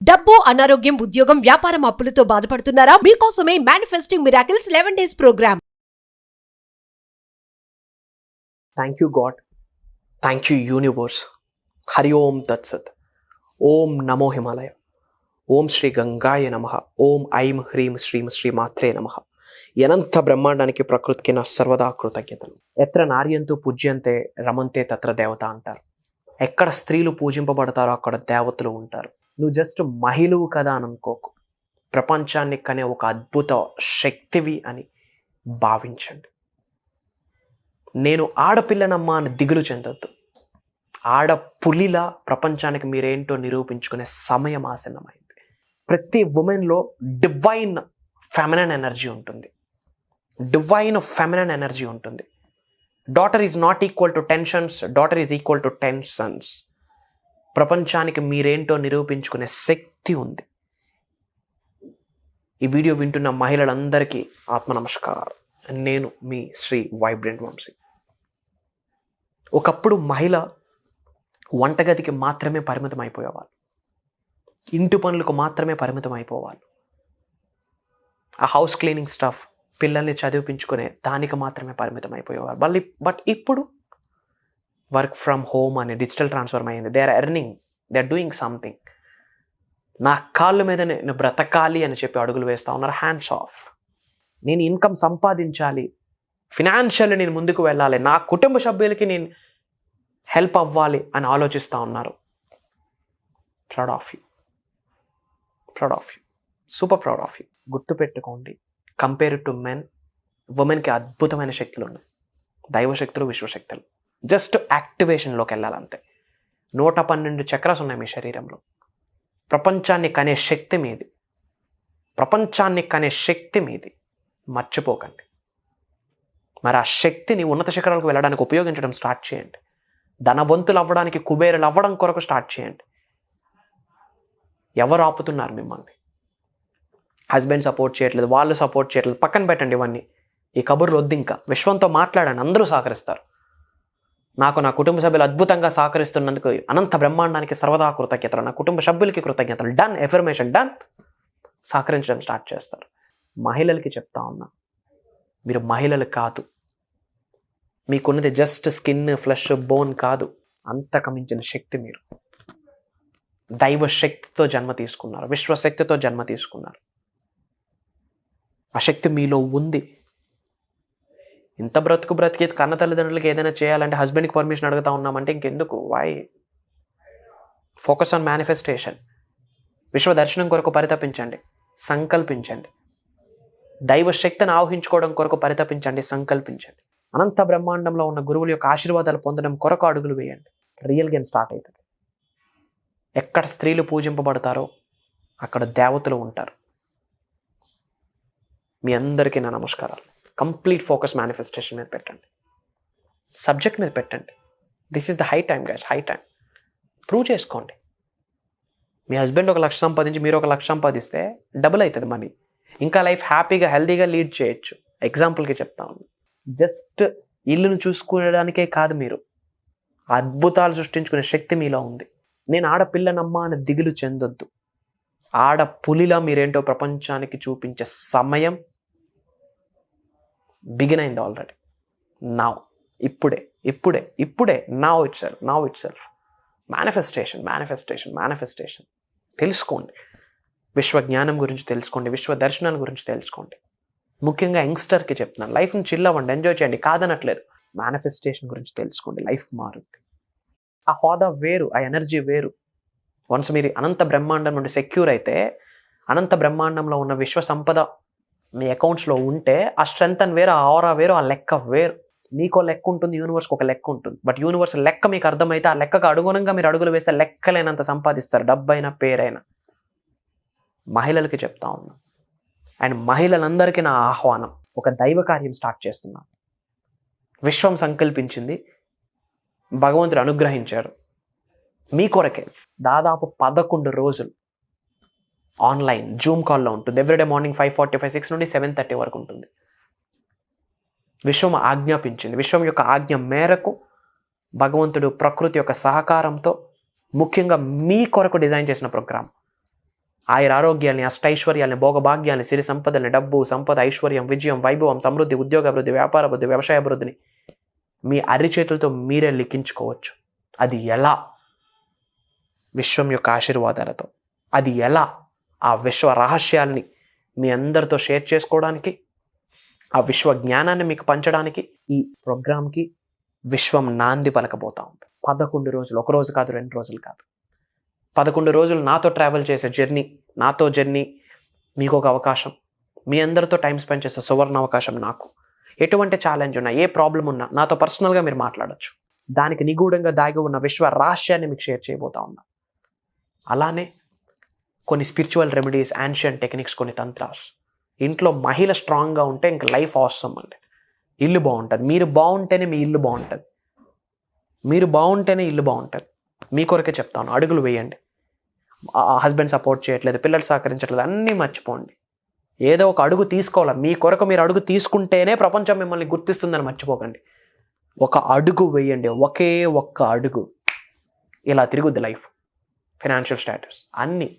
డబ్బు, అనారోగ్యం, ఉద్యోగం, వ్యాపారం, అప్పులతో బాధపడుతున్నారా? మీకోసమే manifesting miracles 11 days programme. Thank you God, thank you universe. Hari ఓం తత్సత్. ఓం నమో హిమాలయ. ఓం శ్రీ గంగాయ నమః. ఓం ఐం హ్రీం శ్రీం శ్రీ మాత్రే నమః. అనంత బ్రహ్మాండానికి ప్రకృతికి నా సర్వదా కృతజ్ఞతలు. ఎత్ర నార్యంతు పూజ్యంతే రమంతే తత్ర దేవత అంటారు. ఎక్కడ స్త్రీలు పూజింపబడతారో అక్కడ దేవతలు ఉంటారు. నువ్వు జస్ట్ మహిళవు కదా అని అనుకోకు. ప్రపంచాన్ని కనే ఒక అద్భుత శక్తివి అని భావించండి. నేను ఆడపిల్లనమ్మా అని దిగులు చెందొద్దు. ఆడపులిలా ప్రపంచానికి మీరేంటో నిరూపించుకునే సమయం ఆసన్నమైంది. ప్రతి ఉమెన్లో డివైన్ ఫెమినైన్ ఎనర్జీ ఉంటుంది. డివైన్ ఫెమినైన్ ఎనర్జీ ఉంటుంది. Daughter is not equal to 10 sons, daughter is equal to 10 sons. ప్రపంచానికి మీరేంటో నిరూపించుకునే శక్తి ఉంది. ఈ వీడియో వింటున్న మహిళలందరికీ ఆత్మ నమస్కారం. నేను మీ శ్రీ వైబ్రెంట్ వంశీ. ఒకప్పుడు మహిళ వంటగదికి మాత్రమే పరిమితం అయిపోయేవాళ్ళు. ఇంటి పనులకు మాత్రమే పరిమితం అయిపోవాలి. ఆ హౌస్ క్లీనింగ్ స్టఫ్, పిల్లల్ని చదివించుకునే దానికి మాత్రమే పరిమితం అయిపోయేవారు. బట్ ఇప్పుడు వర్క్ ఫ్రమ్ హోమ్ అనే డిజిటల్ ట్రాన్స్ఫర్మ్ అయింది. They are earning, they are doing something. నా కాళ్ళ మీద నేను బ్రతకాలి అని చెప్పి అడుగులు వేస్తూ ఉన్నారు. Hands of. నేను ఇన్కమ్ సంపాదించాలి, ఫినాన్షియల్ నేను ముందుకు వెళ్ళాలి, నా కుటుంబ సభ్యులకి నేను హెల్ప్ అవ్వాలి అని ఆలోచిస్తూ ఉన్నారు. Proud of you, proud of you, super proud of you. గుర్తుపెట్టుకోండి, కంపేర్ టు మెన్, ఉమెన్కి అద్భుతమైన శక్తులు ఉన్నాయి. దైవశక్తులు, విశ్వశక్తులు. జస్ట్ యాక్టివేషన్లోకి వెళ్ళాలంతే. 112 చక్రాస్ ఉన్నాయి మీ శరీరంలో. ప్రపంచాన్ని కనే శక్తి మీది. ప్రపంచాన్ని కనే శక్తి మీది. మర్చిపోకండి. మరి ఆ శక్తిని ఉన్నత శిఖరాలకు వెళ్ళడానికి ఉపయోగించడం స్టార్ట్ చేయండి. ధనవంతులు అవ్వడానికి, కుబేరులు అవ్వడం కొరకు స్టార్ట్ చేయండి. ఎవరు ఆపుతున్నారు మిమ్మల్ని? హస్బెండ్ సపోర్ట్ చేయట్లేదు, వాళ్ళు సపోర్ట్ చేయట్లేదు, పక్కన పెట్టండి ఇవన్నీ. ఈ కబుర్లు వద్దు. ఇంకా విశ్వంతో మాట్లాడండి. అందరూ సహకరిస్తారు. నాకు నా కుటుంబ సభ్యులు అద్భుతంగా సహకరిస్తున్నందుకు అనంత బ్రహ్మాండానికి సర్వదా కృతజ్ఞతలు. నా కుటుంబ సభ్యులకి కృతజ్ఞతలు. డన్. Affirmation done. సహకరించడం స్టార్ట్ చేస్తారు. మహిళలకి చెప్తా ఉన్నా, మీరు మహిళలు కాదు. మీకున్నది జస్ట్ స్కిన్, ఫ్లెష్, బోన్ కాదు. అంతకు మించిన శక్తి మీరు. దైవ శక్తితో జన్మ తీసుకున్నారు. విశ్వశక్తితో జన్మ తీసుకున్నారు. ఆ శక్తి మీలో ఉంది. ఇంత బ్రతికి కన్న తల్లిదండ్రులకి ఏదైనా చేయాలంటే హస్బెండ్కి పర్మిషన్ అడుగుతా ఉన్నామంటే ఇంకెందుకు? వై? Focus on manifestation. విశ్వ దర్శనం కొరకు పరితపించండి, సంకల్పించండి. దైవ శక్తిని ఆవహించుకోవడం కొరకు పరితపించండి, సంకల్పించండి. అనంత బ్రహ్మాండంలో ఉన్న గురువుల యొక్క ఆశీర్వాదాలు పొందడం కొరకు అడుగులు వేయండి. రియల్ గేమ్ స్టార్ట్ అవుతుంది. ఎక్కడ స్త్రీలు పూజింపబడతారో అక్కడ దేవతలు ఉంటారు. మీ అందరికీ నా నమస్కారాలు. కంప్లీట్ ఫోకస్ మేనిఫెస్టేషన్ మీద పెట్టండి. సబ్జెక్ట్ మీద పెట్టండి. This is the high time guys, high time. Prove చేసుకోండి. మీ హస్బెండ్ 1 లక్ష సంపాదించి మీరు 1 లక్ష సంపాదిస్తే డబుల్ అవుతుంది మనీ. ఇంకా లైఫ్ హ్యాపీగా, హెల్తీగా లీడ్ చేయొచ్చు. ఎగ్జాంపుల్కి చెప్తాను. జస్ట్ ఇల్లును చూసుకోవడానికే కాదు, మీరు అద్భుతాలు సృష్టించుకునే శక్తి మీలో ఉంది. నేను ఆడపిల్లనమ్మా అని దిగులు చెందొద్దు. ఆడపులిలా మీరేంటో ప్రపంచానికి చూపించే సమయం బిగిన్ అయింది ఆల్రెడీ. నౌ, ఇప్పుడే నౌ ఇట్ సెల్ఫ్. మేనిఫెస్టేషన్. తెలుసుకోండి. విశ్వ జ్ఞానం గురించి తెలుసుకోండి. విశ్వ దర్శనాల గురించి తెలుసుకోండి. ముఖ్యంగా యంగ్స్టర్కి చెప్తున్నాను, లైఫ్ని చిల్ అవ్వండి, ఎంజాయ్ చేయండి, కాదనట్లేదు. మేనిఫెస్టేషన్ గురించి తెలుసుకోండి. లైఫ్ మారుద్ది. ఆ హోదా వేరు, ఆ ఎనర్జీ వేరు. వన్స్ మీరు అనంత బ్రహ్మాండం నుండి సెక్యూర్ అయితే, అనంత బ్రహ్మాండంలో ఉన్న విశ్వ సంపద మీ అకౌంట్స్లో ఉంటే, ఆ స్ట్రెంత్ అని వేరు, ఆ ఆరా వేరు, ఆ లెక్క వేరు. మీకో లెక్క ఉంటుంది, యూనివర్స్కి ఒక లెక్క ఉంటుంది. బట్ యూనివర్స్ లెక్క మీకు అర్థమైతే, ఆ లెక్కకు అనుగుణంగా మీరు అడుగులు వేస్తే లెక్కలేనంత సంపాదిస్తారు. డబ్బైనా, పేరైనా. మహిళలకి చెప్తా ఉన్నా, అండ్ మహిళలందరికీ నా ఆహ్వానం. ఒక దైవ కార్యం స్టార్ట్ చేస్తున్నాను. విశ్వం సంకల్పించింది, భగవంతుడు అనుగ్రహించారు. మీ కొరకే దాదాపు 11 రోజులు ఆన్లైన్ జూమ్ కాల్లో ఉంటుంది. ఎవ్రీడే మార్నింగ్ 5:45, 6 నుండి 7:30 వరకు ఉంటుంది. విశ్వం ఆజ్ఞాపించింది. విశ్వం యొక్క ఆజ్ఞ మేరకు భగవంతుడు ప్రకృతి యొక్క సహకారంతో ముఖ్యంగా మీ కొరకు డిజైన్ చేసిన ప్రోగ్రామ్. ఆయురారోగ్యాల్ని, అష్టైశ్వర్యాల్ని, భోగభాగ్యాల్ని, సిరి సంపదల్ని, డబ్బు, సంపద, ఐశ్వర్యం, విజయం, వైభవం, సమృద్ధి, ఉద్యోగాభివృద్ధి, వ్యాపారాభివృద్ధి, వ్యవసాయాభివృద్ధిని మీ అరిచేతులతో మీరే లిఖించుకోవచ్చు. అది ఎలా? విశ్వం యొక్క ఆశీర్వాదాలతో. అది ఎలా? ఆ విశ్వ రహస్యాల్ని మీ అందరితో షేర్ చేసుకోవడానికి, ఆ విశ్వ జ్ఞానాన్ని మీకు పంచడానికి ఈ ప్రోగ్రామ్కి విశ్వం నాంది పలకబోతా ఉంది. 11 రోజులు, ఒక రోజు కాదు, 2 రోజులు కాదు, 11 రోజులు నాతో ట్రావెల్ చేసే జర్నీ, మీకు ఒక అవకాశం, మీ అందరితో టైం స్పెండ్ చేసే సువర్ణ అవకాశం నాకు. ఎటువంటి ఛాలెంజ్ ఉన్నా, ఏ ప్రాబ్లం ఉన్నా నాతో పర్సనల్గా మీరు మాట్లాడచ్చు. దానికి నిగూఢంగా దాగి ఉన్న విశ్వ రహస్యాన్ని మీకు షేర్ చేయబోతా ఉన్నా. అలానే కొన్ని స్పిరిచువల్ రెమెడీస్, యాన్షియంట్ టెక్నిక్స్, కొన్ని తంత్రాస్. ఇంట్లో మహిళ స్ట్రాంగ్గా ఉంటే ఇంక లైఫ్ అవసరం అండి. ఇల్లు బాగుంటుంది. మీరు బాగుంటేనే మీ ఇల్లు బాగుంటుంది. మీరు బాగుంటేనే ఇల్లు బాగుంటుంది. మీ కొరకే చెప్తాను, అడుగులు వేయండి. హస్బెండ్ సపోర్ట్ చేయట్లేదు, పిల్లలు సహకరించట్లేదు, అన్నీ మర్చిపోండి. ఏదో ఒక అడుగు తీసుకోవాలి. మీ కొరకు మీరు అడుగు తీసుకుంటేనే ప్రపంచం మిమ్మల్ని గుర్తిస్తుందని మర్చిపోకండి. ఒక అడుగు వేయండి, ఒకే ఒక్క అడుగు. ఇలా తిరుగుద్ది లైఫ్. ఫైనాన్షియల్ స్టేటస్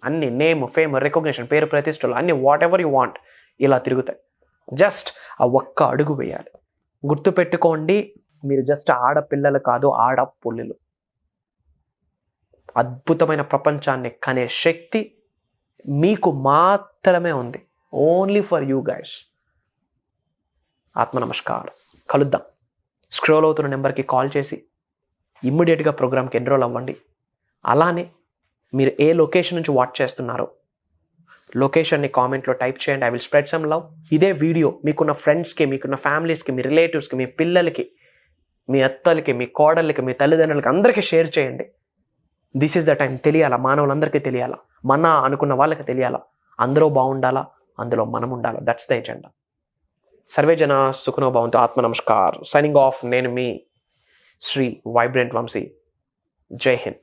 అన్ని నేమ్, ఫేమ్, రికగ్నిషన్, పేరు ప్రతిష్టలు అన్ని వాట్ ఎవర్ యూ వాంట్ ఇలా తిరుగుతాయి. జస్ట్ ఆ ఒక్క అడుగు వేయాలి. గుర్తుపెట్టుకోండి, మీరు జస్ట్ ఆడపిల్లలు కాదు, ఆడపుల్లులు. అద్భుతమైన ప్రపంచాన్ని కనే శక్తి మీకు మాత్రమే ఉంది. Only for you guys. ఆత్మ నమస్కారం. కలుద్దాం. స్క్రోల్ అవుతున్న నెంబర్కి కాల్ చేసి ఇమ్మీడియట్గా ప్రోగ్రామ్కి ఎన్రోల్ అవ్వండి. అలానే మీరు ఏ లొకేషన్ నుంచి వాచ్ చేస్తున్నారో లొకేషన్ని కామెంట్లో టైప్ చేయండి. I will spread some love. ఇదే వీడియో మీకున్న ఫ్రెండ్స్కి, మీకున్న ఫ్యామిలీస్కి, మీ రిలేటివ్స్కి, మీ పిల్లలకి, మీ అత్తలకి, మీ కోడళ్ళకి, మీ తల్లిదండ్రులకి అందరికీ షేర్ చేయండి. This is the time. తెలియాలా, మానవులందరికీ తెలియాలా, మన అనుకున్న వాళ్ళకి తెలియాలా, అందరూ బాగుండాలా, అందులో మనం ఉండాలా. That's the agenda. సర్వే జన సుఖనో భవంతు. ఆత్మ నమస్కార్. Signing off. నేను మీ శ్రీ వైబ్రెంట్ వంశీ. జై హింద్.